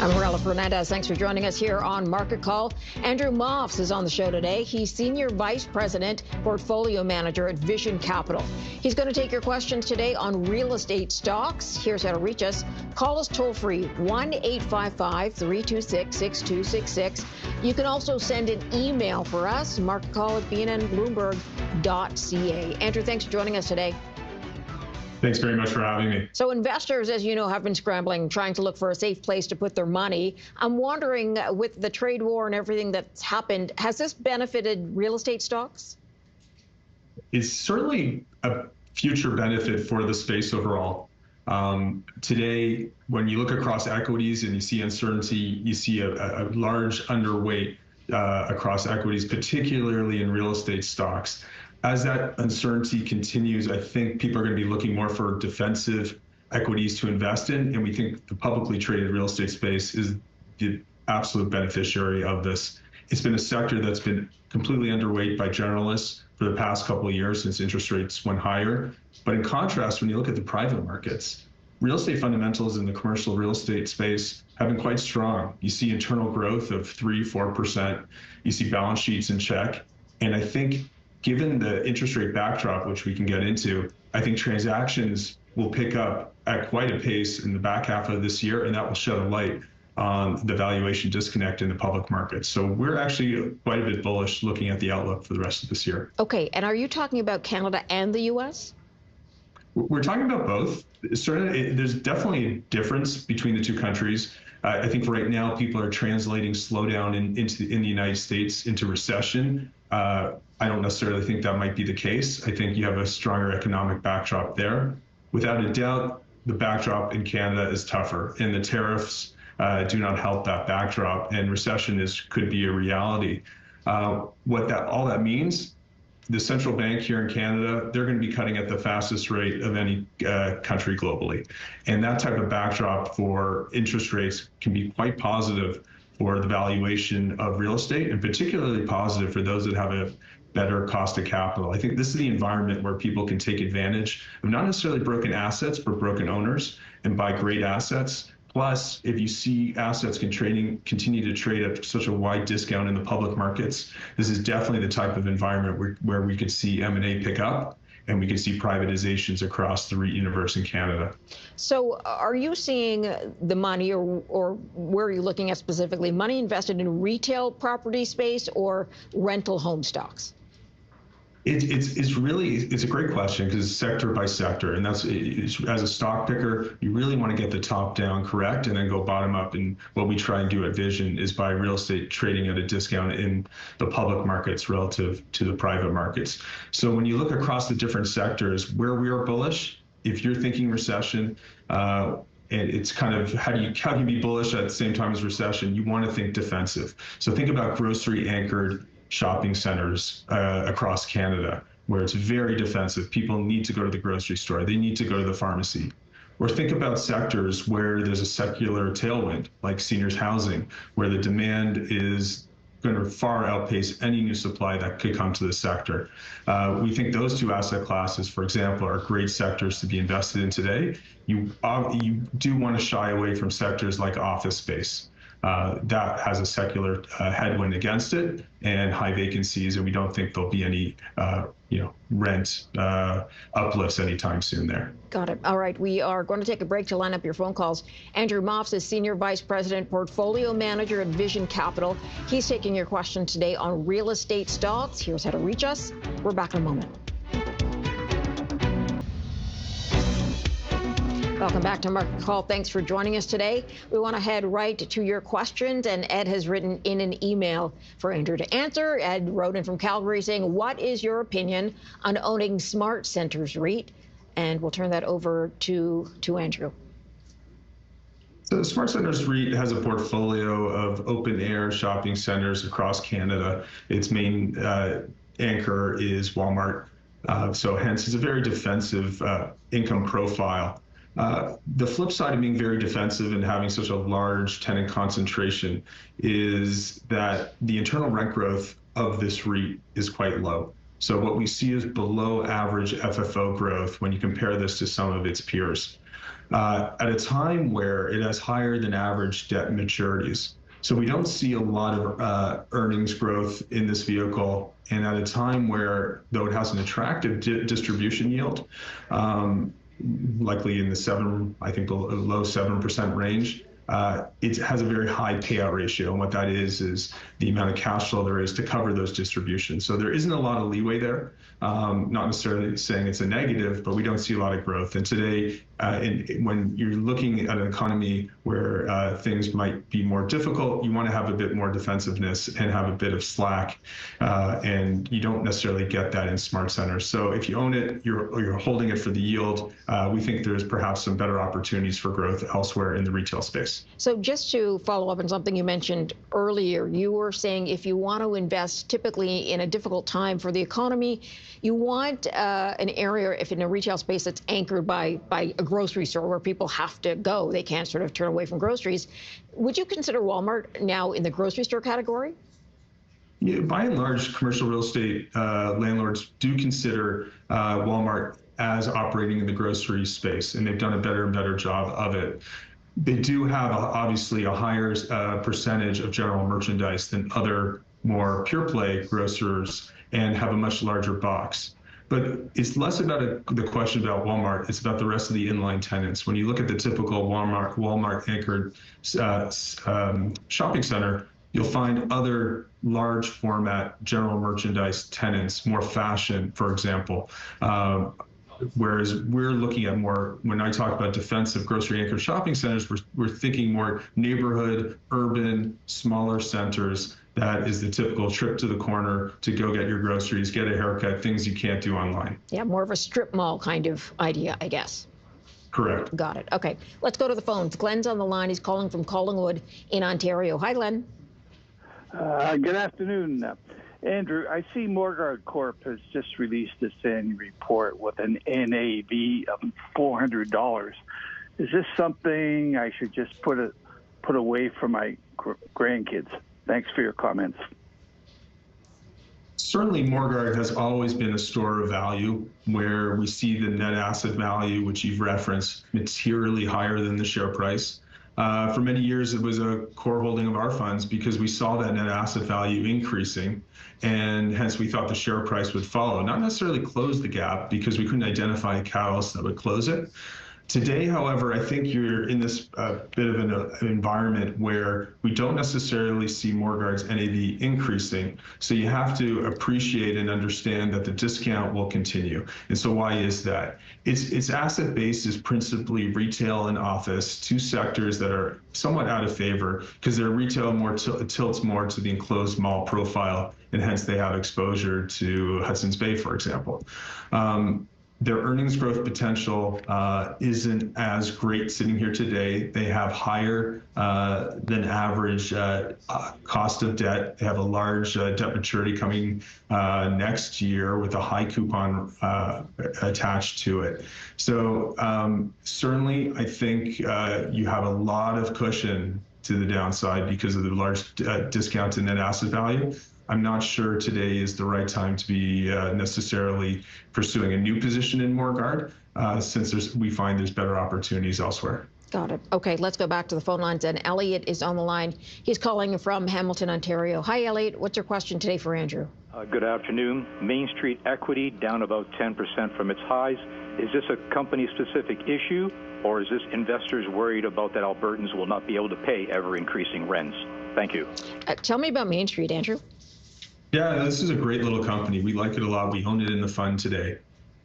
I'm Morella Fernandez. Thanks for joining us here on Market Call. Andrew Moffs is on the show today. He's Senior Vice President, Portfolio Manager at Vision Capital. He's going to take your questions today on real estate stocks. Here's how to reach us. Call us toll-free, 1-855-326-6266. You can also send an email for us, marketcall@bnnbloomberg.ca. Andrew, thanks for joining us today. Thanks very much for having me. So investors, as you know, have been scrambling, trying to look for a safe place to put their money. I'm wondering, with the trade war and everything that's happened, has this benefited real estate stocks? It's certainly a future benefit for the space overall. Today, when you look across equities and you see uncertainty, you see a large underweight across equities, particularly in real estate stocks. As that uncertainty continues, I think people are going to be looking more for defensive equities to invest in, and we think the publicly traded real estate space is the absolute beneficiary of this. It's been a sector that's been completely underweight by generalists for the past couple of years since interest rates went higher. But in contrast, when you look at the private markets, real estate fundamentals in the commercial real estate space have been quite strong. You see internal growth of 3-4%. You see balance sheets in check. And I think given the interest rate backdrop, which we can get into, I think transactions will pick up at quite a pace in the back half of this year, and that will shed a light on the valuation disconnect in the public market. So we're actually quite a bit bullish looking at the outlook for the rest of this year. Okay, and are you talking about Canada and the U.S.? We're talking about both. Certainly, there's definitely a difference between the two countries. I think right now people are translating slowdown in the United States into recession. I don't necessarily think that might be the case. I think you have a stronger economic backdrop there. Without a doubt, the backdrop in Canada is tougher, and the tariffs do not help that backdrop, and recession could be a reality. What all that means, the central bank here in Canada, they're going to be cutting at the fastest rate of any country globally. And that type of backdrop for interest rates can be quite positive for the valuation of real estate, and particularly positive for those that have a better cost of capital. I think this is the environment where people can take advantage of not necessarily broken assets, but broken owners, and buy great assets. Plus, if you see assets continue to trade at such a wide discount in the public markets, this is definitely the type of environment where we could see M&A pick up, and we could see privatizations across the REIT universe in Canada. So are you seeing the money, or where are you looking at specifically, money invested in retail property space or rental home stocks? It's a great question, because it's sector by sector, and as a stock picker, you really want to get the top down correct and then go bottom up. And what we try and do at Vision is buy real estate trading at a discount in the public markets relative to the private markets. So when you look across the different sectors where we are bullish, if you're thinking recession, and it's kind of how can you be bullish at the same time as recession? You want to think defensive. So think about grocery anchored shopping centers across Canada, where it's very defensive. People need to go to the grocery store. They need to go to the pharmacy. Or think about sectors where there's a secular tailwind, like seniors housing, where the demand is going to far outpace any new supply that could come to the sector. We think those two asset classes, for example, are great sectors to be invested in today. You do want to shy away from sectors like office space. That has a secular headwind against it and high vacancies, and we don't think there'll be any rent uplifts anytime soon there. Got it. All right, we are going to take a break to line up your phone calls. Andrew Moffs is Senior Vice President, Portfolio Manager at Vision Capital. He's taking your question today on real estate stocks. Here's how to reach us. We're back in a moment. Welcome back to Market Call. Thanks for joining us today. We want to head right to your questions, and Ed has written in an email for Andrew to answer. Ed wrote in from Calgary saying, what is your opinion on owning SmartCentres REIT? And we'll turn that over to Andrew. So SmartCentres REIT has a portfolio of open-air shopping centers across Canada. Its main anchor is Walmart. So hence, it's a very defensive income profile. The flip side of being very defensive and having such a large tenant concentration is that the internal rent growth of this REIT is quite low. So what we see is below average FFO growth when you compare this to some of its peers. At a time where it has higher than average debt maturities. So we don't see a lot of earnings growth in this vehicle. And at a time where, though it has an attractive distribution yield, likely in the low 7% range, it has a very high payout ratio. And what that is the amount of cash flow there is to cover those distributions. So there isn't a lot of leeway there. Not necessarily saying it's a negative, but we don't see a lot of growth. And today, when you're looking at an economy where things might be more difficult, you want to have a bit more defensiveness and have a bit of slack. And you don't necessarily get that in SmartCentres. So if you own it, you're holding it for the yield. We think there's perhaps some better opportunities for growth elsewhere in the retail space. So just to follow up on something you mentioned earlier, you were saying if you want to invest typically in a difficult time for the economy, you want an area, if in a retail space that's anchored by a grocery store where people have to go, they can't sort of turn away from groceries. Would you consider Walmart now in the grocery store category? Yeah, by and large, commercial real estate landlords do consider Walmart as operating in the grocery space, and they've done a better and better job of it. They do have obviously a higher percentage of general merchandise than other more pure play grocers and have a much larger box. But it's less about the question about Walmart, it's about the rest of the inline tenants. When you look at the typical Walmart anchored shopping center, you'll find other large format general merchandise tenants, more fashion, for example. Whereas we're looking at more, when I talk about defensive grocery anchored shopping centers, we're thinking more neighborhood, urban, smaller centers. That is the typical trip to the corner to go get your groceries, get a haircut, things you can't do online. Yeah, more of a strip mall kind of idea, I guess. Correct. Got it. Okay, let's go to the phones. Glenn's on the line. He's calling from Collingwood in Ontario. Hi, Glenn. Good afternoon. Andrew, I see Morguard Corp has just released its annual report with an NAV of $400. Is this something I should just put away for my grandkids? Thanks for your comments. Certainly, Morguard has always been a store of value where we see the net asset value, which you've referenced, materially higher than the share price. For many years, it was a core holding of our funds because we saw that net asset value increasing, and hence we thought the share price would follow. Not necessarily close the gap because we couldn't identify a catalyst that would close it. Today, however, I think you're in this bit of an environment where we don't necessarily see Morguard's NAV increasing. So you have to appreciate and understand that the discount will continue. And so why is that? Its asset base is principally retail and office, two sectors that are somewhat out of favor because their retail tilts more to the enclosed mall profile, and hence they have exposure to Hudson's Bay, for example. Their earnings growth potential isn't as great sitting here today. They have higher than average cost of debt. They have a large debt maturity coming next year with a high coupon attached to it. So certainly, I think you have a lot of cushion to the downside because of the large discount to net asset value. I'm not sure today is the right time to be necessarily pursuing a new position in Morguard, since we find there's better opportunities elsewhere. Got it. Okay, let's go back to the phone lines. And Elliot is on the line. He's calling from Hamilton, Ontario. Hi, Elliot. What's your question today for Andrew? Good afternoon. Main Street equity down about 10% from its highs. Is this a company-specific issue, or is this investors worried about that Albertans will not be able to pay ever-increasing rents? Thank you. Tell me about Main Street, Andrew. Yeah, this is a great little company. We like it a lot. We own it in the fund today.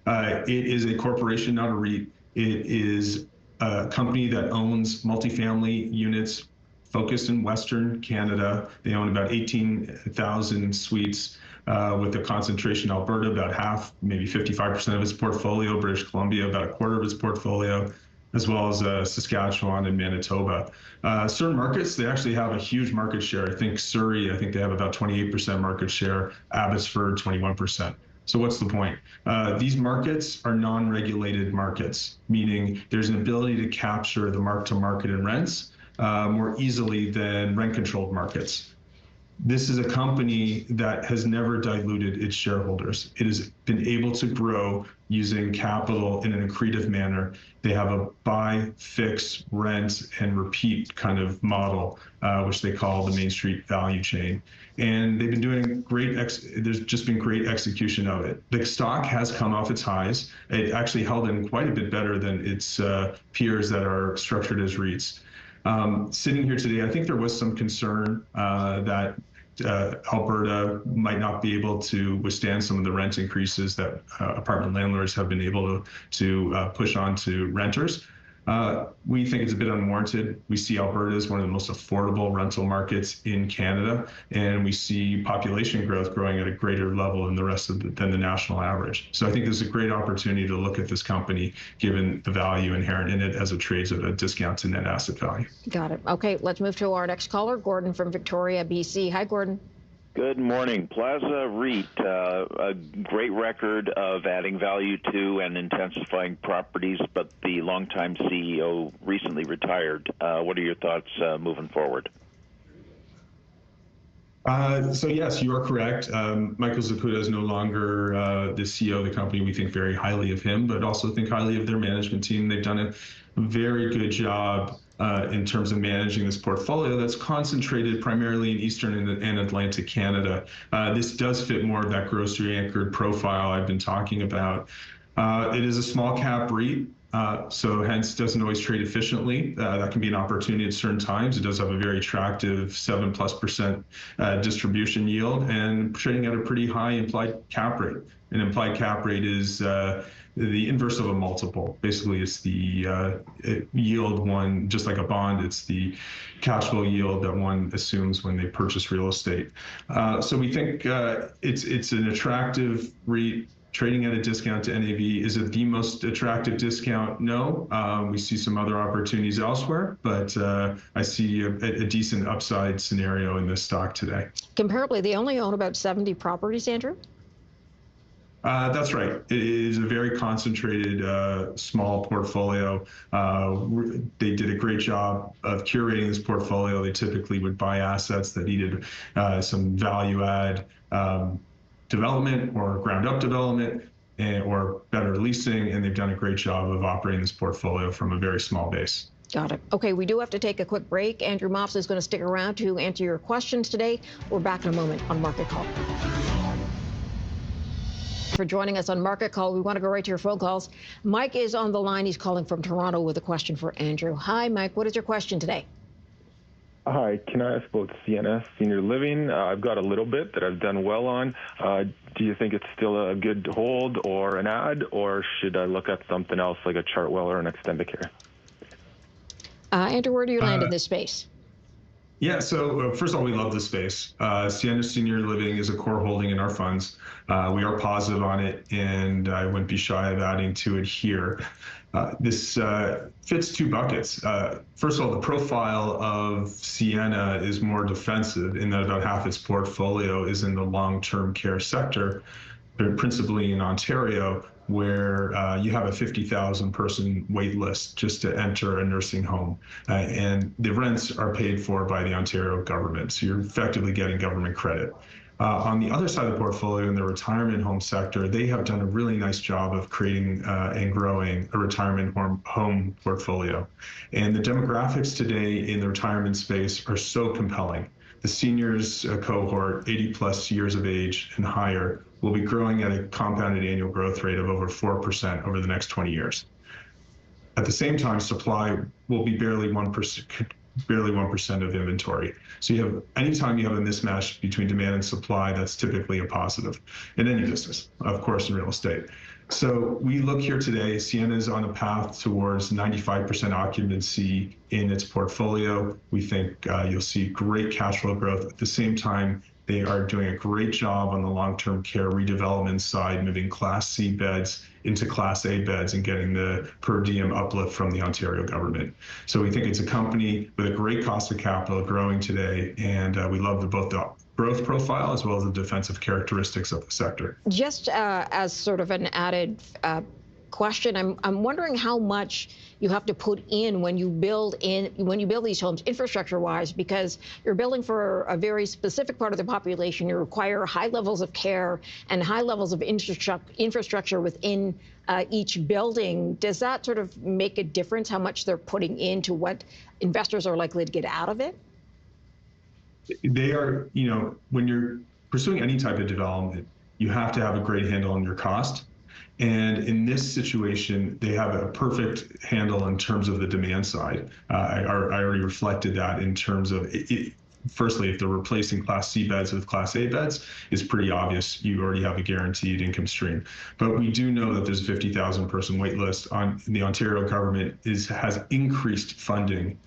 It is a corporation, not a REIT. It is a company that owns multifamily units focused in Western Canada. They own about 18,000 suites with a concentration in Alberta, about half, maybe 55% of its portfolio, British Columbia, about a quarter of its portfolio, as well as Saskatchewan and Manitoba. Certain markets, they actually have a huge market share. I think Surrey, they have about 28% market share, Abbotsford, 21%. So what's the point? These markets are non-regulated markets, meaning there's an ability to capture the mark-to-market in rents more easily than rent-controlled markets. This is a company that has never diluted its shareholders. It has been able to grow using capital in an accretive manner. They have a buy, fix, rent, and repeat kind of model, which they call the Main Street value chain. And they've been doing there's just been great execution of it. The stock has come off its highs. It actually held in quite a bit better than its peers that are structured as REITs. Sitting here today, I think there was some concern that Alberta might not be able to withstand some of the rent increases that apartment landlords have been able to push on to renters. We think it's a bit unwarranted. We see Alberta as one of the most affordable rental markets in Canada, and we see population growth growing at a greater level than the national average. So I think there's a great opportunity to look at this company, given the value inherent in it as it trades at a discount to net asset value. Got it. Okay, let's move to our next caller, Gordon from Victoria, BC. Hi, Gordon. Good morning. Plaza REIT, a great record of adding value to and intensifying properties, but the longtime CEO recently retired. What are your thoughts moving forward? So yes, you are correct. Michael Zakuta is no longer the CEO of the company. We think very highly of him, but also think highly of their management team. They've done a very good job in terms of managing this portfolio that's concentrated primarily in Eastern and Atlantic Canada. This does fit more of that grocery anchored profile I've been talking about. It is a small cap REIT. So hence doesn't always trade efficiently. That can be an opportunity at certain times. It does have a very attractive 7+% distribution yield and trading at a pretty high implied cap rate. An implied cap rate is the inverse of a multiple. Basically, it's the yield one, just like a bond, it's the cash flow yield that one assumes when they purchase real estate. So we think it's an attractive REIT. Trading at a discount to NAV. Is it the most attractive discount? No. We see some other opportunities elsewhere, but I see a decent upside scenario in this stock today. Comparably, they only own about 70 properties, Andrew? That's right. It is a very concentrated, small portfolio. They did a great job of curating this portfolio. They typically would buy assets that needed some value add development or ground up development or better leasing, and they've done a great job of operating this portfolio from a very small base. Got it. Okay, we do have to take a quick break. Andrew Moffs is going to stick around to answer your questions today. We're back in a moment on Market Call. For joining us on Market Call, we want to go right to your phone calls. Mike is on the line. He's calling from Toronto with a question for Andrew. Hi, Mike. What is your question today? Hi, can I ask about CNS, senior living? I've got a little bit that I've done well on. Do you think it's still a good hold or an add, or should I look at something else like a Chartwell or an Extendicare? Andrew, where do you land in this space? Yeah, so first of all, we love this space. Sienna Senior Living is a core holding in our funds. We are positive on it, and I wouldn't be shy of adding to it here. This fits two buckets. First of all, the profile of Sienna is more defensive in that about half its portfolio is in the long-term care sector, principally in Ontario, where you have a 50,000 person wait list just to enter a nursing home. And the rents are paid for by the Ontario government. So you're effectively getting government credit. On the other side of the portfolio, in the retirement home sector, they have done a really nice job of creating and growing a retirement home portfolio. And the demographics today in the retirement space are so compelling. The seniors cohort, 80 plus years of age and higher, will be growing at a compounded annual growth rate of over 4% over the next 20 years. At the same time, supply will be barely 1% of inventory. So you have, anytime you have a mismatch between demand and supply, that's typically a positive in any business, of course, in real estate. So we look here today, Sienna is on a path towards 95% occupancy in its portfolio. We think you'll see great cash flow growth. At the same time, they are doing a great job on the long-term care redevelopment side, moving Class C beds into Class A beds and getting the per diem uplift from the Ontario government. So we think it's a company with a great cost of capital growing today, and we love both the growth profile as well as the defensive characteristics of the sector. Just as sort of an added question. I'm wondering how much you have to put in when you build these homes infrastructure-wise, because you're building for a very specific part of the population. You require high levels of care and high levels of infrastructure within each building. Does that sort of make a difference how much they're putting into what investors are likely to get out of it? They are, when you're pursuing any type of development, you have to have a great handle on your cost. And in this situation, they have a perfect handle in terms of the demand side. I already reflected that in terms of firstly, if they're replacing Class C beds with Class A beds, it's pretty obvious you already have a guaranteed income stream. But we do know that there's a 50,000 person wait list. The Ontario government has increased funding.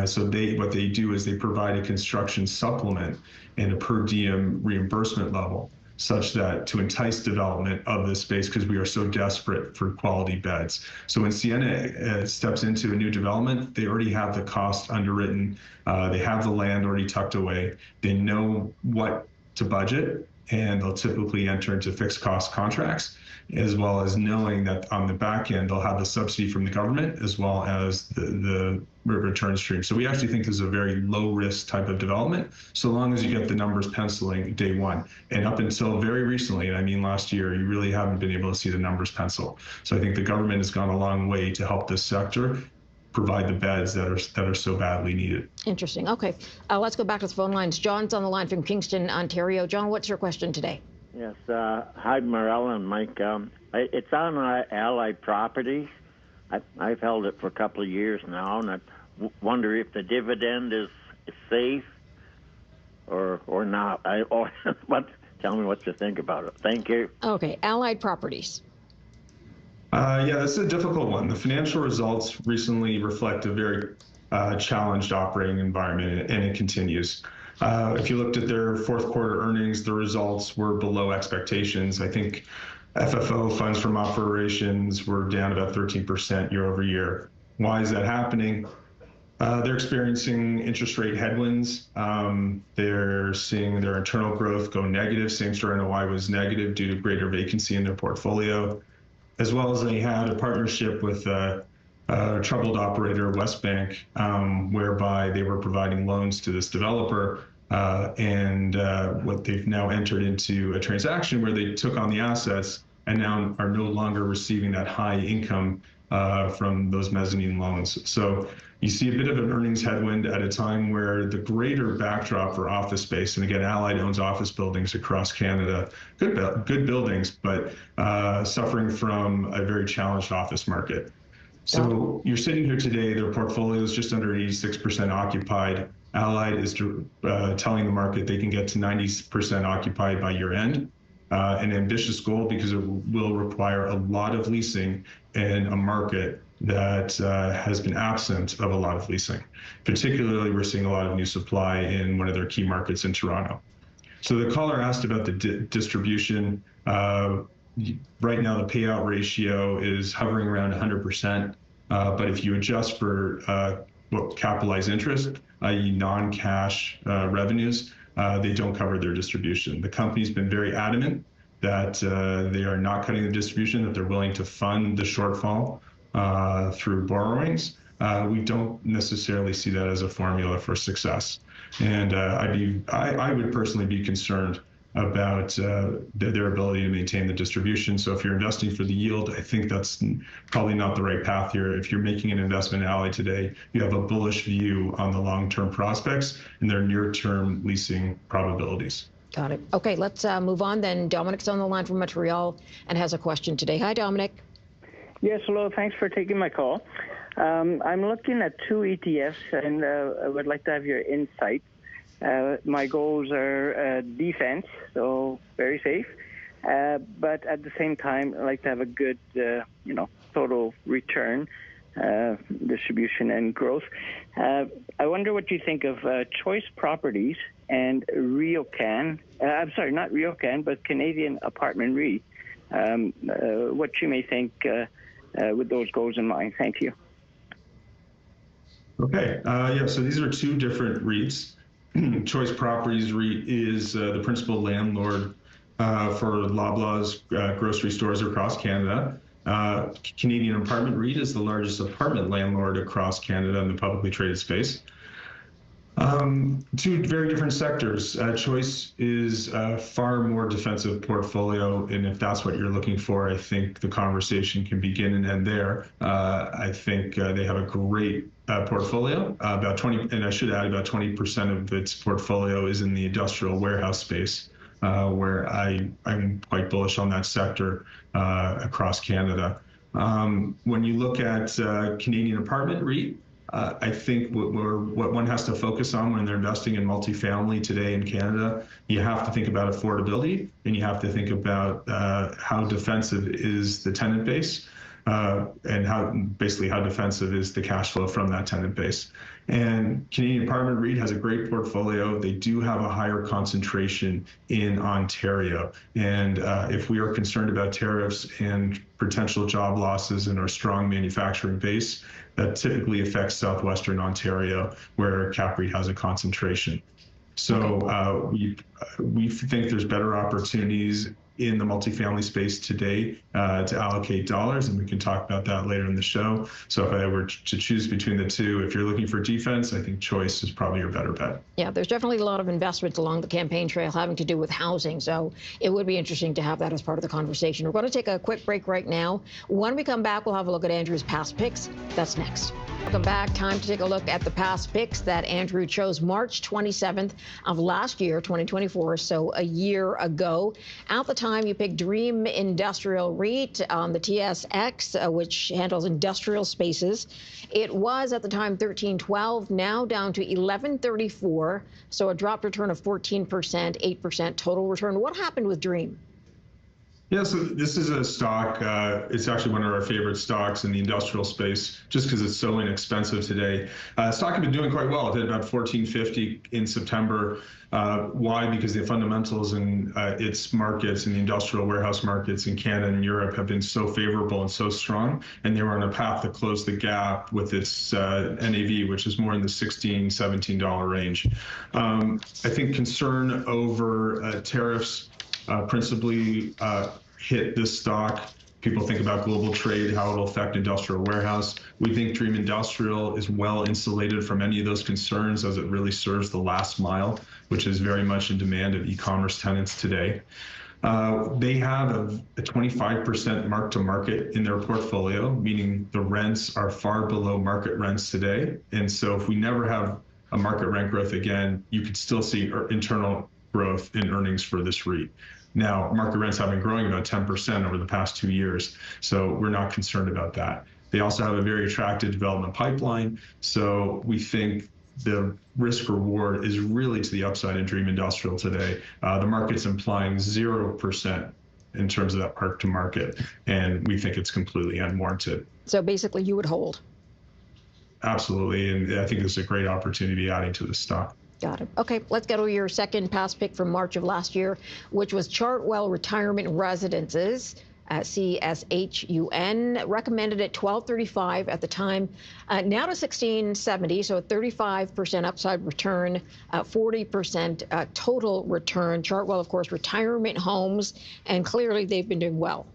So what they do is they provide a construction supplement and a per diem reimbursement level, such that to entice development of this space, because we are so desperate for quality beds. So when Sienna steps into a new development, they already have the cost underwritten. They have the land already tucked away. They know what to budget, and they'll typically enter into fixed cost contracts, as well as knowing that on the back end, they'll have the subsidy from the government as well as the return stream. So we actually think this is a very low risk type of development, so long as you get the numbers penciling day one. And up until very recently, and I mean last year, you really haven't been able to see the numbers pencil. So I think the government has gone a long way to help this sector provide the beds that are so badly needed. Interesting. Okay, let's go back to the phone lines. John's on the line from Kingston, Ontario. John, what's your question today? Yes, hi, Marella and Mike. It's on Allied Properties. I've held it for a couple of years now, and I wonder if the dividend is safe or not. Tell me what you think about it. Thank you. Okay, Allied Properties. Yeah, that's a difficult one. The financial results recently reflect a very challenged operating environment, and it continues. If you looked at their fourth quarter earnings, the results were below expectations. I think FFO, funds from operations, were down about 13% year over year. Why is that happening? They're experiencing interest rate headwinds. They're seeing their internal growth go negative. Same-store NOI was negative due to greater vacancy in their portfolio, as well as they had a partnership with a troubled operator, Westbank, whereby they were providing loans to this developer. And what they've now entered into a transaction where they took on the assets and now are no longer receiving that high income from those mezzanine loans. So you see a bit of an earnings headwind at a time where the greater backdrop for office space, and again, Allied owns office buildings across Canada, good buildings, but suffering from a very challenged office market. So you're sitting here today, their portfolio is just under 86% occupied. Allied is telling the market they can get to 90% occupied by year end. An ambitious goal because it will require a lot of leasing in a market that has been absent of a lot of leasing. Particularly, we're seeing a lot of new supply in one of their key markets in Toronto. So the caller asked about the distribution. Right now, the payout ratio is hovering around 100%. But if you adjust for capitalized interest, i.e. non-cash revenues, they don't cover their distribution. The company's been very adamant that they are not cutting the distribution, that they're willing to fund the shortfall through borrowings. We don't necessarily see that as a formula for success. And I would personally be concerned about their ability to maintain the distribution. So if you're investing for the yield, I think that's probably not the right path here. If you're making an investment in Allied today, you have a bullish view on the long-term prospects and their near-term leasing probabilities. Got it. Okay, let's move on then. Dominic's on the line from Montreal and has a question today. Hi, Dominic. Yes, hello. Thanks for taking my call. I'm looking at two ETFs, and I would like to have your insight. My goals are defense, so very safe, but at the same time, I like to have a good, total return, distribution, and growth. I wonder what you think of Choice Properties and RioCan. I'm sorry, not RioCan, but Canadian Apartment REIT. What you may think with those goals in mind. Thank you. Okay. Yeah. So these are two different REITs. Choice Properties REIT is the principal landlord for Loblaws grocery stores across Canada. Canadian Apartment REIT is the largest apartment landlord across Canada in the publicly traded space. Two very different sectors. Choice is a far more defensive portfolio, and if that's what you're looking for, I think the conversation can begin and end there. I think they have a great portfolio. About 20, and I should add, about 20% of its portfolio is in the industrial warehouse space, where I'm quite bullish on that sector across Canada. When you look at Canadian Apartment REIT, I think what one has to focus on when they're investing in multifamily today in Canada, you have to think about affordability, and you have to think about how defensive is the tenant base, and how defensive is the cash flow from that tenant base. And Canadian Apartment REIT has a great portfolio. They do have a higher concentration in Ontario. And if we are concerned about tariffs and potential job losses in our strong manufacturing base, that typically affects Southwestern Ontario, where CapREIT has a concentration. So we think there's better opportunities in the multifamily space today to allocate dollars, and we can talk about that later in the show. So if I were to choose between the two, if you're looking for defense, I think Choice is probably your better bet. Yeah, there's definitely a lot of investments along the campaign trail having to do with housing, so it would be interesting to have that as part of the conversation. We're going to take a quick break right now. When we come back, we'll have a look at Andrew's past picks. That's next. Welcome back. Time to take a look at the past picks that Andrew chose March 27th of last year, 2024, so a year ago. At the time, you picked Dream Industrial REIT on the TSX, which handles industrial spaces. It was at the time $13.12, now down to $11.34, so a dropped return of 14%, 8% total return. What happened with Dream? Yeah, so this is a stock, it's actually one of our favorite stocks in the industrial space, just because it's so inexpensive today. Stock had been doing quite well. It hit about $14.50 in September. Why? Because the fundamentals in its markets, in the industrial warehouse markets in Canada and Europe, have been so favorable and so strong, and they were on a path to close the gap with its NAV, which is more in the $16, $17 range. I think concern over tariffs principally hit this stock. People think about global trade, how it'll affect industrial warehouse. We think Dream Industrial is well insulated from any of those concerns, as it really serves the last mile, which is very much in demand of e-commerce tenants today. They have a 25% mark to market in their portfolio, meaning the rents are far below market rents today. And so if we never have a market rent growth again, you could still see internal growth in earnings for this REIT. Now, market rents have been growing about 10% over the past 2 years, so we're not concerned about that. They also have a very attractive development pipeline, so we think the risk reward is really to the upside in Dream Industrial today. The market's implying 0% in terms of that mark to market, and we think it's completely unwarranted. So basically, you would hold? Absolutely, and I think this is a great opportunity adding to the stock. Got it. Okay, let's go to your second past pick from March of last year, which was Chartwell Retirement Residences, CSH.UN, recommended at $12.35 at the time, now to $16.70, so a 35% upside return, 40% total return. Chartwell, of course, retirement homes, and clearly they've been doing well.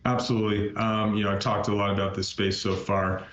Absolutely. I've talked a lot about this space so far.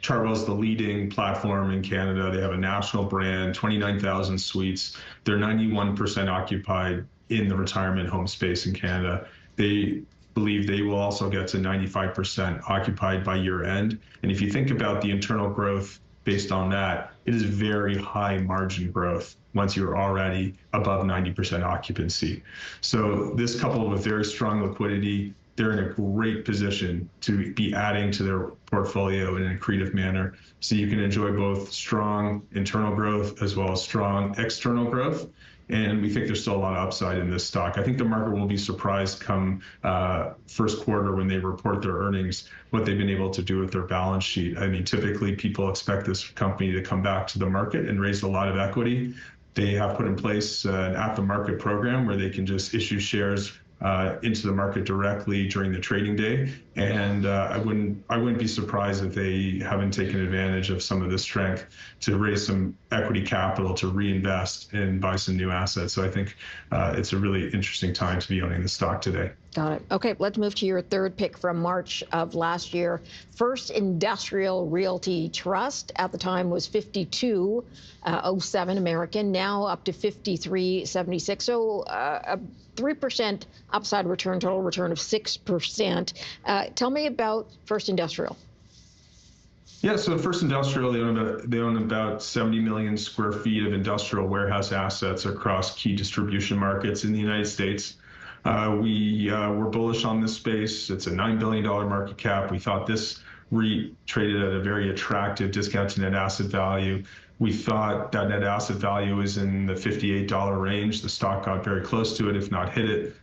Chartwell is the leading platform in Canada. They have a national brand, 29,000 suites. They're 91% occupied in the retirement home space in Canada. They believe they will also get to 95% occupied by year end. And if you think about the internal growth based on that, it is very high margin growth once you're already above 90% occupancy. So this, coupled with very strong liquidity, they're in a great position to be adding to their portfolio in an accretive manner. So you can enjoy both strong internal growth as well as strong external growth. And we think there's still a lot of upside in this stock. I think the market will be surprised come first quarter when they report their earnings, what they've been able to do with their balance sheet. I mean, typically people expect this company to come back to the market and raise a lot of equity. They have put in place an at-the-market program where they can just issue shares into the market directly during the trading day. And I wouldn't be surprised if they haven't taken advantage of some of this strength to raise some equity capital to reinvest and buy some new assets. So I think it's a really interesting time to be owning the stock today. Got it. Okay, let's move to your third pick from March of last year. First Industrial Realty Trust at the time was 52.07 American, now up to 53.76. So a 3% upside return, total return of 6%. Tell me about First Industrial. Yeah, so First Industrial, they own about 70 million square feet of industrial warehouse assets across key distribution markets in the United States. We were bullish on this space. It's a $9 billion market cap. We thought this REIT traded at a very attractive discount to net asset value. We thought that net asset value was in the $58 range. The stock got very close to it, if not hit it.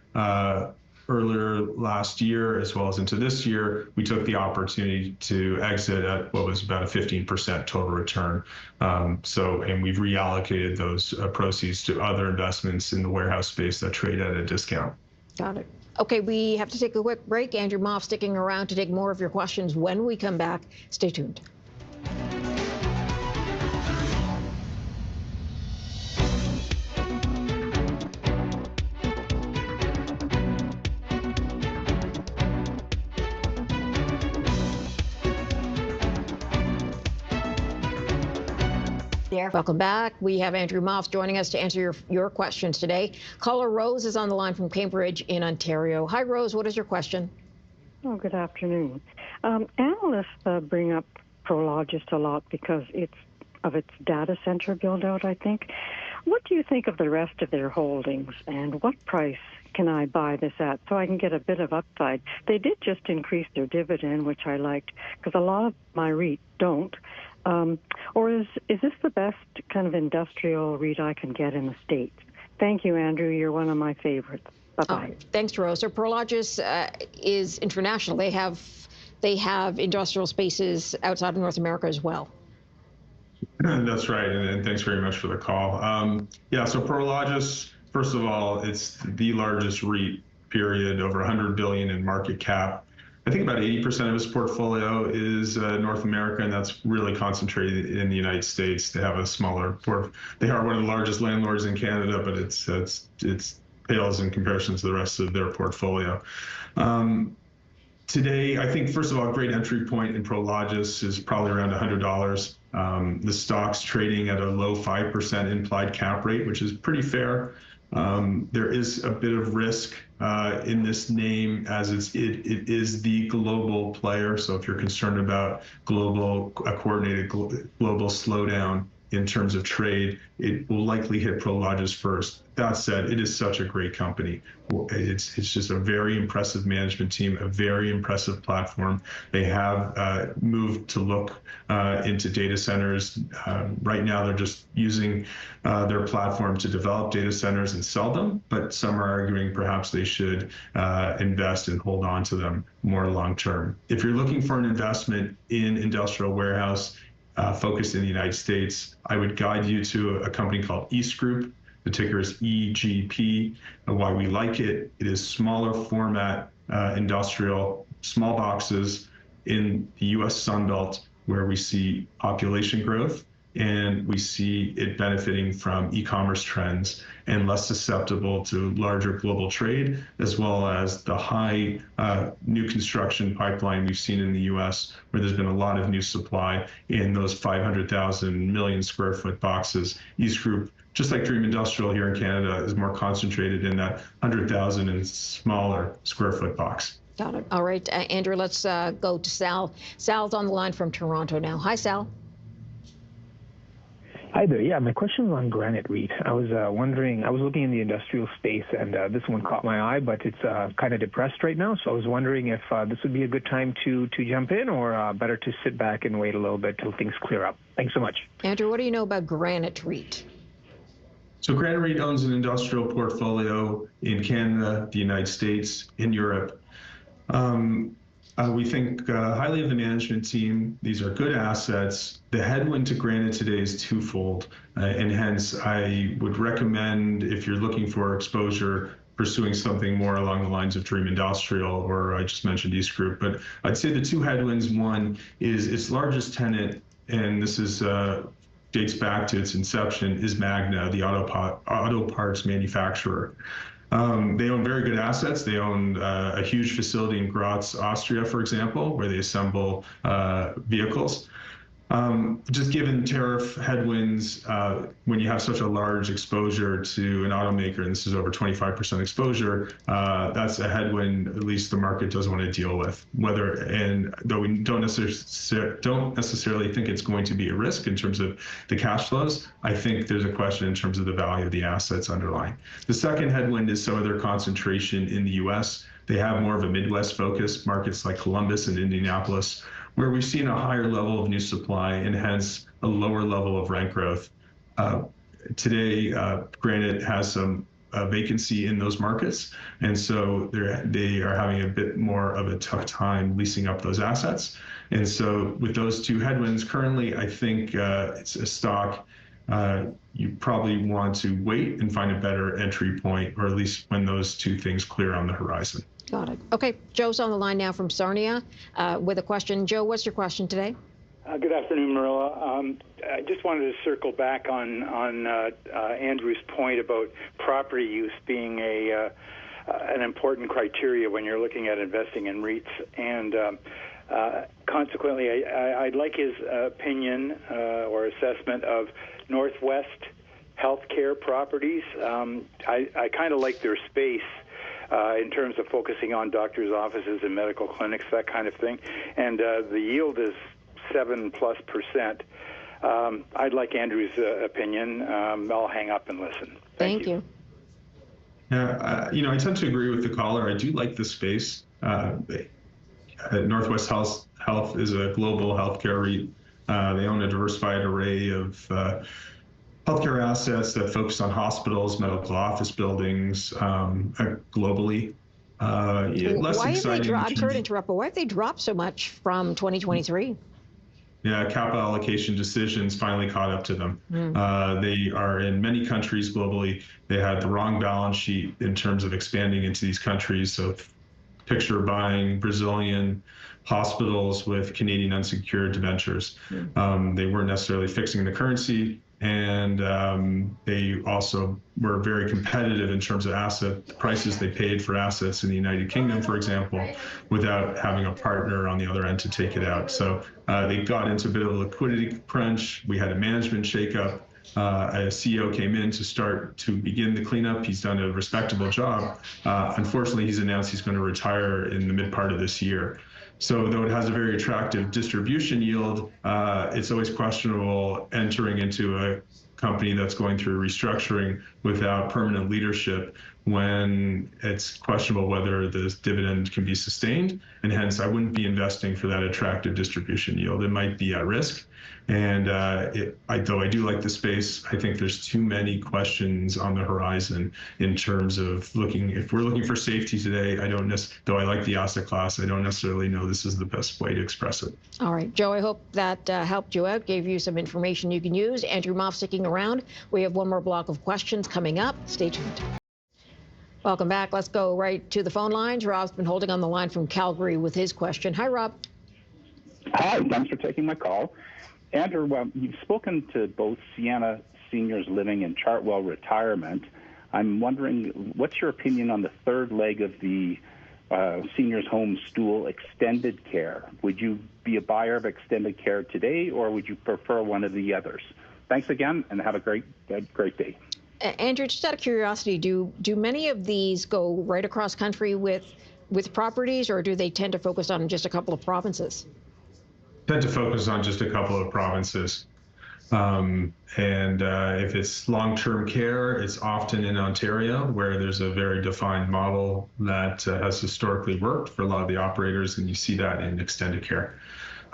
Earlier last year, as well as into this year, we took the opportunity to exit at what was about a 15% total return. And we've reallocated those proceeds to other investments in the warehouse space that trade at a discount. Got it. Okay, we have to take a quick break. Andrew Moffs sticking around to take more of your questions when we come back. Stay tuned. Welcome back. We have Andrew Moffs joining us to answer your questions today. Caller Rose is on the line from Cambridge in Ontario. Hi, Rose. What is your question? Oh, good afternoon. Analysts bring up Prologis a lot because it's data center build-out, I think. What do you think of the rest of their holdings, and what price can I buy this at so I can get a bit of upside? They did just increase their dividend, which I liked, because a lot of my REIT don't. Or is this the best kind of industrial REIT I can get in the States? Thank you, Andrew. You're one of my favorites. Bye-bye. Thanks, Rose. So Prologis is international. They have industrial spaces outside of North America as well. That's right, and thanks very much for the call. So Prologis, first of all, it's the largest REIT, period, over $100 billion in market cap. I think about 80% of its portfolio is North America, and that's really concentrated in the United States. They have a smaller they are one of the largest landlords in Canada, but it's pales in comparison to the rest of their portfolio. Today, I think, first of all, a great entry point in Prologis is probably around $100. The stock's trading at a low 5% implied cap rate, which is pretty fair. There is a bit of risk in this name, as it is the global player. So if you're concerned about a coordinated global slowdown in terms of trade, it will likely hit Prologis first. That said, it is such a great company. It's just a very impressive management team, a very impressive platform. They have moved to look into data centers. Right now, they're just using their platform to develop data centers and sell them, but some are arguing perhaps they should invest and hold on to them more long term. If you're looking for an investment in industrial warehouse focused in the United States, I would guide you to a company called East Group. The ticker is EGP. And why we like it, it is smaller format industrial, small boxes in the U.S. Sunbelt, where we see population growth and we see it benefiting from e-commerce trends and less susceptible to larger global trade, as well as the high new construction pipeline we've seen in the U.S., where there's been a lot of new supply in those 500,000 million square foot boxes. East Group, just like Dream Industrial here in Canada, is more concentrated in that 100,000 and smaller square foot box. Got it. All right, Andrew, let's go to Sal. Sal's on the line from Toronto now. Hi, Sal. Hi there. Yeah, my question is on Granite REIT. I was wondering, I was looking in the industrial space, and this one caught my eye, but it's kind of depressed right now. So I was wondering if this would be a good time to jump in, or better to sit back and wait a little bit till things clear up. Thanks so much. Andrew, what do you know about Granite REIT? So Granite REIT owns an industrial portfolio in Canada, the United States, in Europe. We think highly of the management team. These are good assets. The headwind to Granite today is twofold, and hence I would recommend, if you're looking for exposure pursuing something more along the lines of Dream Industrial, or I just mentioned East Group. But I'd say the two headwinds, one is its largest tenant, and this is dates back to its inception, is Magna, the auto parts manufacturer. They own very good assets. They own a huge facility in Graz, Austria, for example, where they assemble vehicles. Just given tariff headwinds, when you have such a large exposure to an automaker, and this is over 25% exposure, that's a headwind at least the market doesn't want to deal with. And though we don't necessarily think it's going to be a risk in terms of the cash flows, I think there's a question in terms of the value of the assets underlying. The second headwind is some of their concentration in the U.S. They have more of a Midwest focus, markets like Columbus and Indianapolis, where we've seen a higher level of new supply and hence a lower level of rent growth. Today, Granite has some vacancy in those markets, and so they are having a bit more of a tough time leasing up those assets. And so with those two headwinds, currently, I think it's a stock you probably want to wait and find a better entry point, or at least when those two things clear on the horizon. Got it. Okay, Joe's on the line now from Sarnia with a question. Joe, what's your question today? Good afternoon, Marilla. I just wanted to circle back on Andrew's point about property use being an important criteria when you're looking at investing in REITs. And consequently, I'd like his opinion or assessment of Northwest healthcare properties. I kind of like their space in terms of focusing on doctors' offices and medical clinics, that kind of thing. And the yield is 7+%. I'd like Andrew's opinion. I'll hang up and listen. Thank you. Yeah, I tend to agree with the caller. I do like the space. Northwest Health is a global healthcare REIT. They own a diversified array of healthcare assets that focus on hospitals, medical office buildings globally. Less exciting. I'm sorry to interrupt, but why have they dropped so much from 2023? Yeah, capital allocation decisions finally caught up to them. They are in many countries globally. They had the wrong balance sheet in terms of expanding into these countries. So picture buying Brazilian hospitals with Canadian unsecured debentures. They weren't necessarily fixing the currency, and they also were very competitive in terms of asset prices they paid for assets in the United Kingdom, for example, without having a partner on the other end to take it out. So they got into a bit of a liquidity crunch. We had a management shakeup. A CEO came in to begin the cleanup. He's done a respectable job. Unfortunately, he's announced he's going to retire in the mid part of this year. So though it has a very attractive distribution yield, it's always questionable entering into a company that's going through restructuring without permanent leadership when it's questionable whether the dividend can be sustained. And hence, I wouldn't be investing for that attractive distribution yield. It might be at risk. And though I do like the space, I think there's too many questions on the horizon in terms of if we're looking for safety today, though I like the asset class, I don't necessarily know this is the best way to express it. All right, Joe, I hope that helped you out, gave you some information you can use. Andrew Moffs sticking around. We have one more block of questions coming up. Stay tuned. Welcome back. Let's go right to the phone lines. Rob's been holding on the line from Calgary with his question. Hi, Rob. Hi, thanks for taking my call. Andrew, you've spoken to both Sienna Seniors Living and Chartwell Retirement. I'm wondering, what's your opinion on the third leg of the seniors' home stool, extended care? Would you be a buyer of extended care today, or would you prefer one of the others? Thanks again, and have a great day. Andrew, just out of curiosity, do many of these go right across country with properties, or do they tend to focus on just a couple of provinces? Tend to focus on just a couple of provinces. If it's long-term care, it's often in Ontario, where there's a very defined model that has historically worked for a lot of the operators, and you see that in extended care.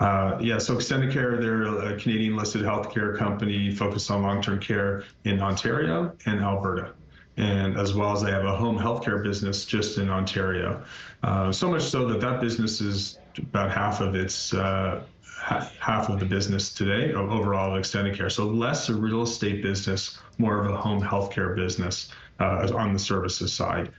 So extended care, they're a Canadian-listed healthcare company focused on long-term care in Ontario and Alberta. And as well as they have a home healthcare business just in Ontario. So much so that business is about half of the business today overall of extended care. So less a real estate business, more of a home healthcare business. on the services side.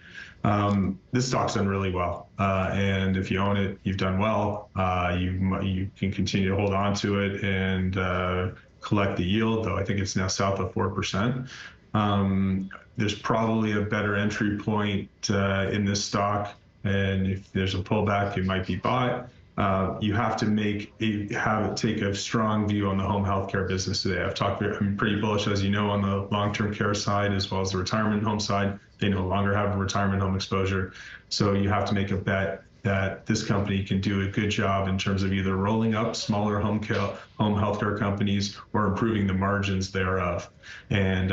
This stock's done really well, and if you own it, you've done well. You can continue to hold on to it and collect the yield, though I think it's now south of 4%. There's probably a better entry point in this stock, and if there's a pullback, it might be bought. You have to take a strong view on the home healthcare business today. I'm pretty bullish, as you know, on the long-term care side as well as the retirement home side. They no longer have a retirement home exposure, so you have to make a bet that this company can do a good job in terms of either rolling up smaller home healthcare companies or improving the margins thereof. And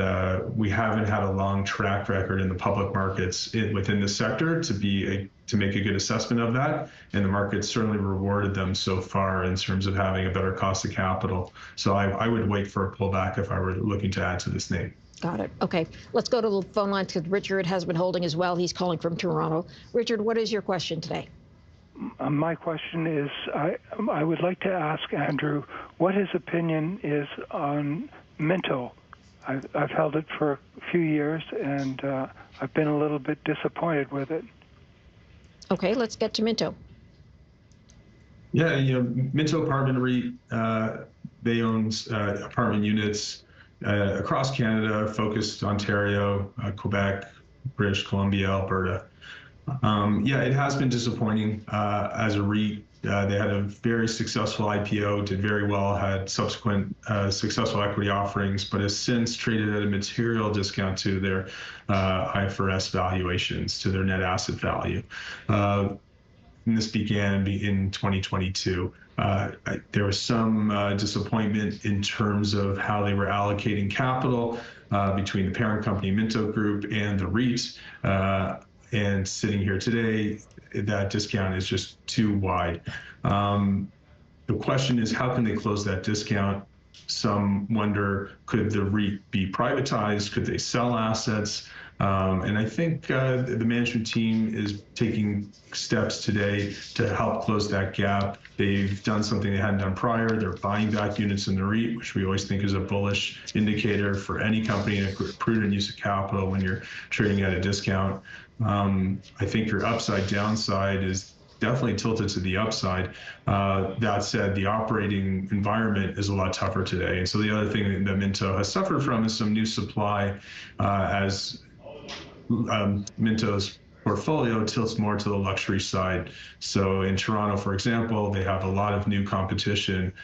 we haven't had a long track record in the public markets within the sector to make a good assessment of that. And the market's certainly rewarded them so far in terms of having a better cost of capital. So I would wait for a pullback if I were looking to add to this name. Got it. Okay. Let's go to the phone lines because Richard has been holding as well. He's calling from Toronto. Richard, what is your question today? My question is, I would like to ask Andrew what his opinion is on Minto. I've held it for a few years, and I've been a little bit disappointed with it. Okay, let's get to Minto. Yeah, Minto Apartment REIT, they own apartment units across Canada, focused Ontario, Quebec, British Columbia, Alberta. Yeah, it has been disappointing as a REIT. They had a very successful IPO, did very well, had subsequent successful equity offerings, but has since traded at a material discount to their IFRS valuations, to their net asset value. And this began in 2022. There was some disappointment in terms of how they were allocating capital between the parent company Minto Group and the REIT. And sitting here today, that discount is just too wide. The question is, how can they close that discount? Some wonder, could the REIT be privatized? Could they sell assets? And I think the management team is taking steps today to help close that gap. They've done something they hadn't done prior. They're buying back units in the REIT, which we always think is a bullish indicator for any company and a prudent use of capital when you're trading at a discount. I think your upside downside is definitely tilted to the upside. That said, the operating environment is a lot tougher today. And so the other thing that Minto has suffered from is some new supply as Minto's portfolio tilts more to the luxury side. So in Toronto, for example, they have a lot of new competition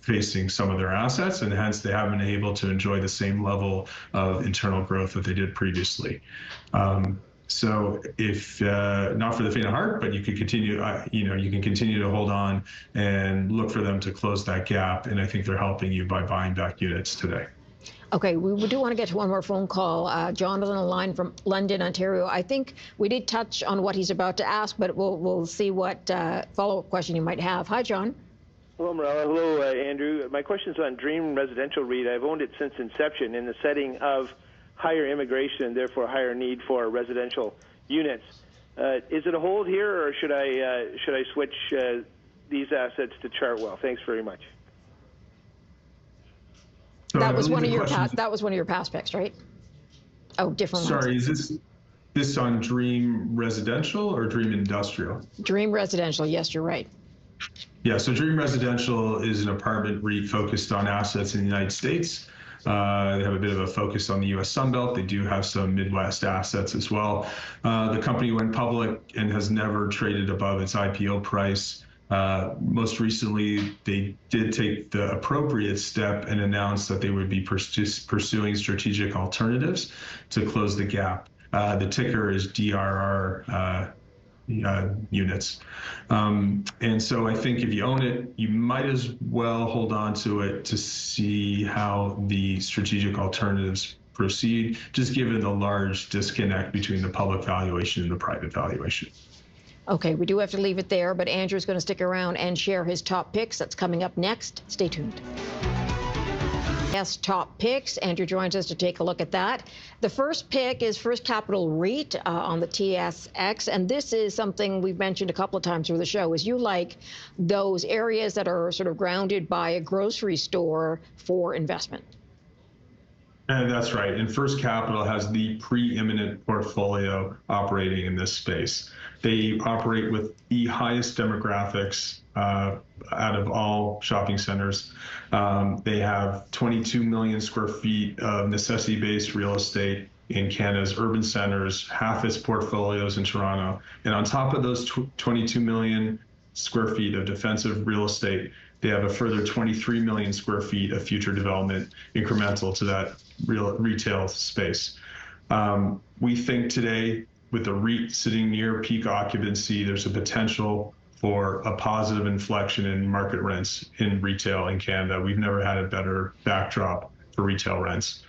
facing some of their assets, and hence they haven't been able to enjoy the same level of internal growth that they did previously. So if not for the faint of heart, but you could continue, you can continue to hold on and look for them to close that gap. And I think they're helping you by buying back units today. Okay, we do want to get to one more phone call. Jonathan on the line from London, Ontario. I think we did touch on what he's about to ask, but we'll see what follow-up question you might have. Hi, John. Hello, Marella. Hello, Andrew. My question is on Dream Residential REIT. I've owned it since inception in the setting of higher immigration and therefore higher need for residential units. Is it a hold here, or should I switch these assets to Chartwell? Thanks very much. That was one of your past picks, right? Oh, different ones. Sorry, is this on Dream Residential or Dream Industrial? Dream Residential. Yes, you're right. Yeah, so Dream Residential is an apartment REIT focused on assets in the United States. They have a bit of a focus on the U.S. Sunbelt. They do have some Midwest assets as well. The company went public and has never traded above its IPO price. Most recently, they did take the appropriate step and announced that they would be pursuing strategic alternatives to close the gap. The ticker is DRR units. And so I think if you own it, you might as well hold on to it to see how the strategic alternatives proceed, just given the large disconnect between the public valuation and the private valuation. Okay, we do have to leave it there, but Andrew's going to stick around and share his top picks. That's coming up next. Stay tuned. Yes, top picks. Andrew joins us to take a look at that. The first pick is First Capital REIT on the TSX, and this is something we've mentioned a couple of times through the show, is you like those areas that are sort of grounded by a grocery store for investment. And that's right. And First Capital has the preeminent portfolio operating in this space. They operate with the highest demographics out of all shopping centers. They have 22 million square feet of necessity-based real estate in Canada's urban centers, half its portfolios in Toronto. And on top of those 22 million square feet of defensive real estate, they have a further 23 million square feet of future development incremental to that retail space. We think today, with the REIT sitting near peak occupancy, there's a potential for a positive inflection in market rents in retail in Canada. We've never had a better backdrop for retail rents.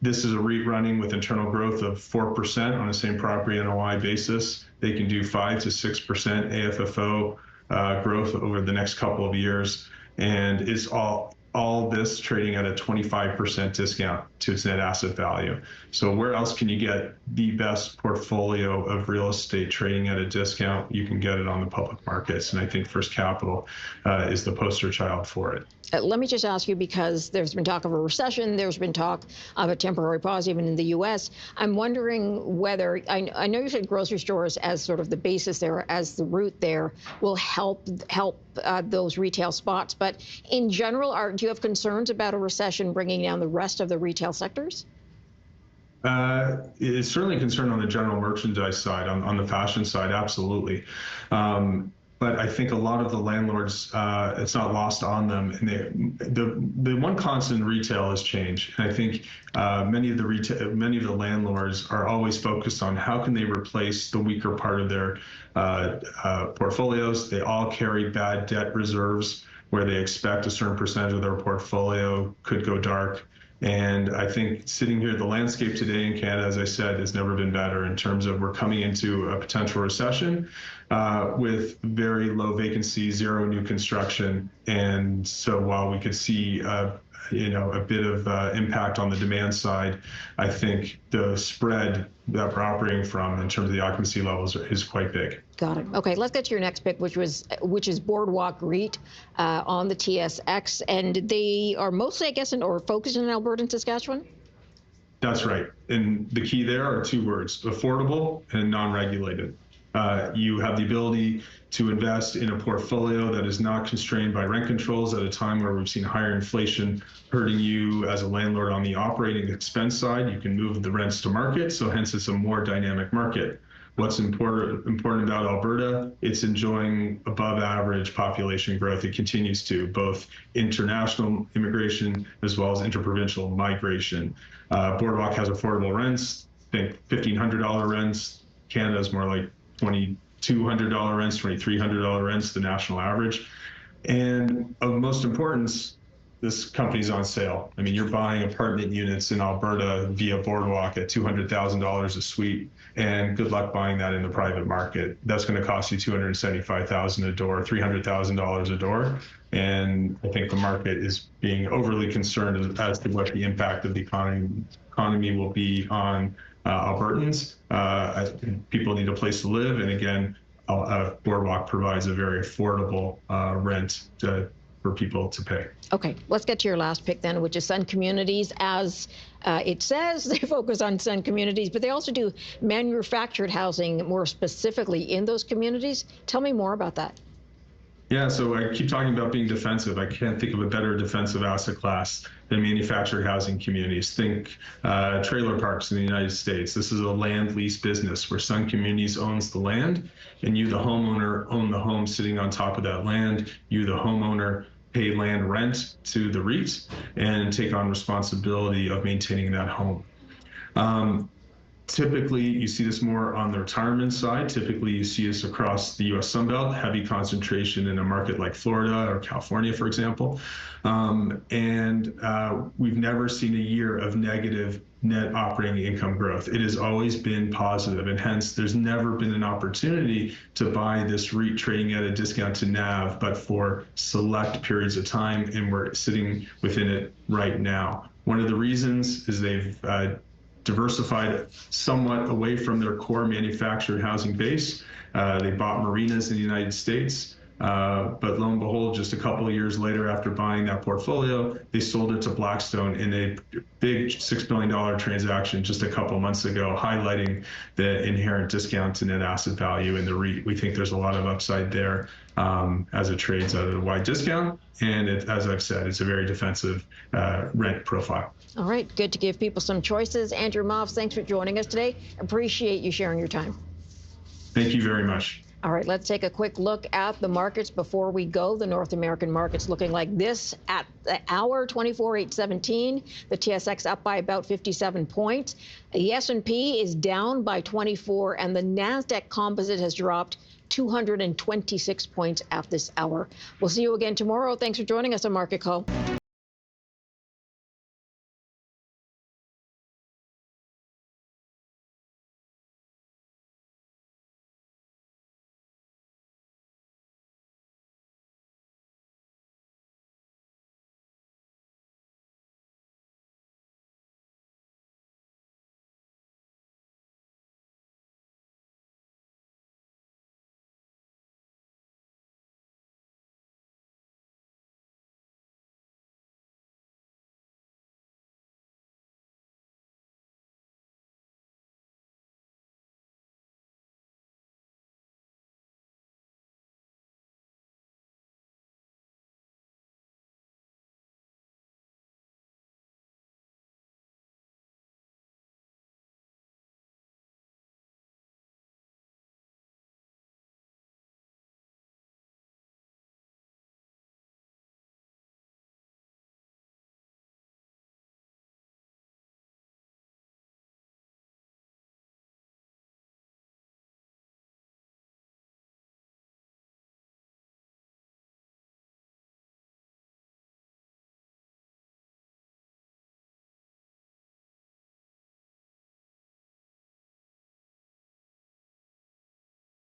This is a REIT running with internal growth of 4% on a same property NOI basis. They can do 5 to 6% AFFO growth over the next couple of years, and it's all this trading at a 25% discount to its net asset value. So where else can you get the best portfolio of real estate trading at a discount? You can get it on the public markets, and I think First Capital is the poster child for it. Let me just ask you, because there's been talk of a recession, there's been talk of a temporary pause even in the U.S. I'm wondering whether, I know you said grocery stores as sort of the basis there, as the root there, will help those retail spots. But in general, do you have concerns about a recession bringing down the rest of the retail sectors? It's certainly a concern on the general merchandise side, on the fashion side, absolutely. But I think a lot of the landlords, it's not lost on them. And the one constant in retail is change. And I think many of the landlords are always focused on how can they replace the weaker part of their portfolios. They all carry bad debt reserves where they expect a certain percentage of their portfolio could go dark. And I think sitting here, the landscape today in Canada, as I said, has never been better in terms of we're coming into a potential recession with very low vacancy, zero new construction. And so while we could see a bit of impact on the demand side, I think the spread that we're operating from in terms of the occupancy levels is quite big. Got it. Okay, let's get to your next pick, which is Boardwalk REIT on the TSX, and they are mostly, I guess, or focused in Alberta and Saskatchewan. That's right, and the key there are two words: affordable and non-regulated. You have the ability to invest in a portfolio that is not constrained by rent controls at a time where we've seen higher inflation hurting you as a landlord on the operating expense side. You can move the rents to market, so hence it's a more dynamic market. What's important about Alberta, it's enjoying above average population growth. It continues to, both international immigration as well as interprovincial migration. Boardwalk has affordable rents, think $1,500 rents. Canada's more like $2,200 rents, $2,300 rents, the national average. And of most importance, this company's on sale. I mean, you're buying apartment units in Alberta via Boardwalk at $200,000 a suite, and good luck buying that in the private market. That's going to cost you $275,000 a door, $300,000 a door. And I think the market is being overly concerned as to what the impact of the economy will be on Albertans. People need a place to live, and again, Boardwalk provides a very affordable rent for people to pay. Okay, let's get to your last pick then, which is Sun Communities. As it says, they focus on Sun Communities, but they also do manufactured housing more specifically in those communities. Tell me more about that. Yeah, so I keep talking about being defensive. I can't think of a better defensive asset class than manufactured housing communities. Think trailer parks in the United States. This is a land lease business where Sun Communities owns the land, and you, the homeowner, own the home sitting on top of that land. You, the homeowner, pay land rent to the REIT and take on responsibility of maintaining that home. Typically, you see this more on the retirement side. Typically, you see this across the U.S. Sunbelt, heavy concentration in a market like Florida or California, for example. We've never seen a year of negative net operating income growth. It has always been positive, and hence there's never been an opportunity to buy this REIT trading at a discount to NAV, but for select periods of time, and we're sitting within it right now. One of the reasons is they've diversified somewhat away from their core manufactured housing base. They bought marinas in the United States. But lo and behold, just a couple of years later after buying that portfolio, they sold it to Blackstone in a big $6 billion transaction just a couple months ago, highlighting the inherent discount to net asset value in the REIT. We think there's a lot of upside there as it trades at a wide discount. And as I've said, it's a very defensive rent profile. All right, good to give people some choices. Andrew Moffs, thanks for joining us today. Appreciate you sharing your time. Thank you very much. All right, let's take a quick look at the markets before we go. The North American market's looking like this at the hour, 24,817. The TSX up by about 57 points. The S&P is down by 24, and the NASDAQ composite has dropped 226 points at this hour. We'll see you again tomorrow. Thanks for joining us on Market Call.